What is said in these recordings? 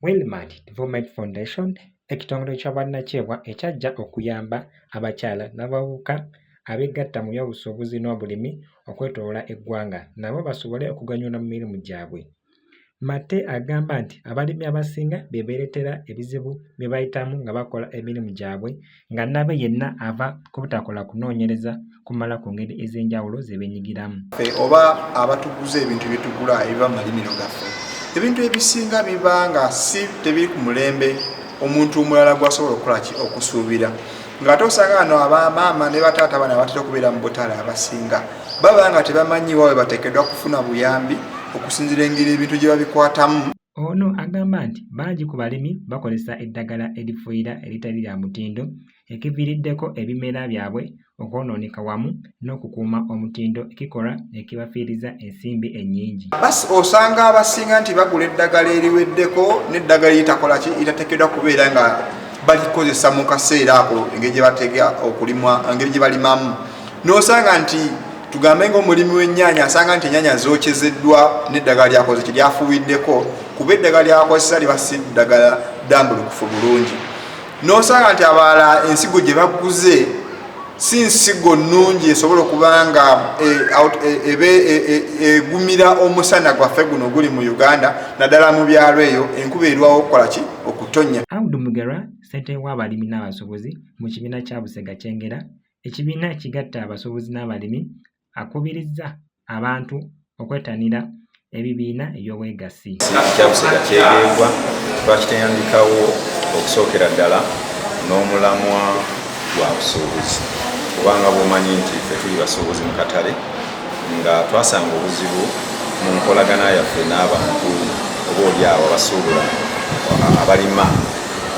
Wellmad Development Foundation ekitongole ky'obwannakyewa ekyajja okuyamba abakyala n'abavubuka abeegatta mu byobusuubuzi n'obulimi okwetooloola eggwanga nabo basobole okuganyula mu mirimu gyabwe. Mate agamba nti abalimi abasinga be beereetera ebizibu bye bayitamu nga bakola emirimu gyabwe nga nabe yenna ava ku butakola kunoonyereza kumala ku ngeri ez'enjawulo ze beenyigiramu. Oba abatuguza ebintu bye tugula ebiva mu malimiro gaffe, ebintu ebisinga biba nga si tebiri ku mulembe omuntu omulala gw'asobola okusuubira. Ng'ate osanga wano abamaama ne bataata bano abatera okubeera mu butaala abasinga baba nga tebamanyi wawe bateekeddwa kufuna buyambi okusinziira engeri ebintu gye babikwatamu. Ono agamba nti bangi ku balimi bakozesa eddagala erifuuyira eritali lya mutindo ekiviiriddeko ebimera byabwe okwonooneka wamu n'okukuuma omutindo ekikolwa ekibafiiriza ensimbi ennyingi. Osanga abasinga nti bagula eddagala eriweddeko n'eddagala eritakola ki eritateekeddwa kubeera nga balikozesa mu kaseera ako engeri gye batega okulimwa engeri gye balimamu. N'osanga nti tugambe ng'omulimi w'ennyaanya asanga nti ennyaanya zookezeddwa n'eddagala lyakoze kye lyafuuwiddeko kuba eddagala lyakozesa liba si ddagala ddambulukufu bulungi. N'osanga nti abalala ensigo gye baguze si nsigo nnungi esobola okuba nga egumira omusana gwaffe guno guli mu Uganda naddala mu byalo eyo enkuba erwawo okukola ki okutonnya. Audu Mugera ssentebe w'abalimi n'abasuubuzi mu kibiina kya Busega Kyengera, ekibiina ekigatta abasuubuzi n'abalimi akubirizza abantu okwettanira ebibiina eby'obwegassi. Kya Busega Kyegeebwa twakitandikawo okusookera ddala n'omulamwa gwa busuubuzi kubanga bw'omanyi nti ffe tuli basuubuzi mu katale nga twasanga obuzibu mu nkolagana yaffe n'abantu oboolyawo abasuubula abalima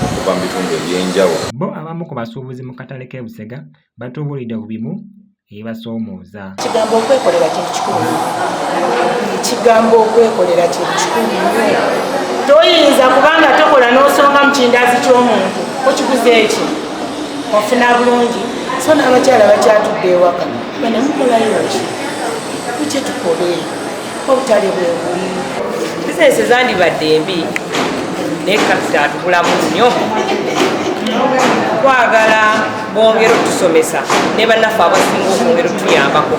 okuva mu bitundu eby'enjawulo. Bo abamu ku basuubuzi mu katale k'e Busega batubuulidde ku bimu ebibasoomooza. Ekigambo okwekolera kintu kikulu. Ekigambo okwekolera kintu kikulu nnyo. Toyinza kubanga tokola n'osonga mu kindaazi ky'omuntu okiguze eki ofuna bulungi so n'abakyala bakyatudde ewaka bane mukolayo ki kiki tukole obutale bwe buli. Bizinesi zandibadde embi naye kapita atugulamu nnyo. Twagala bongera otusomesa ne bannaffe abasinga okwongera otuyambako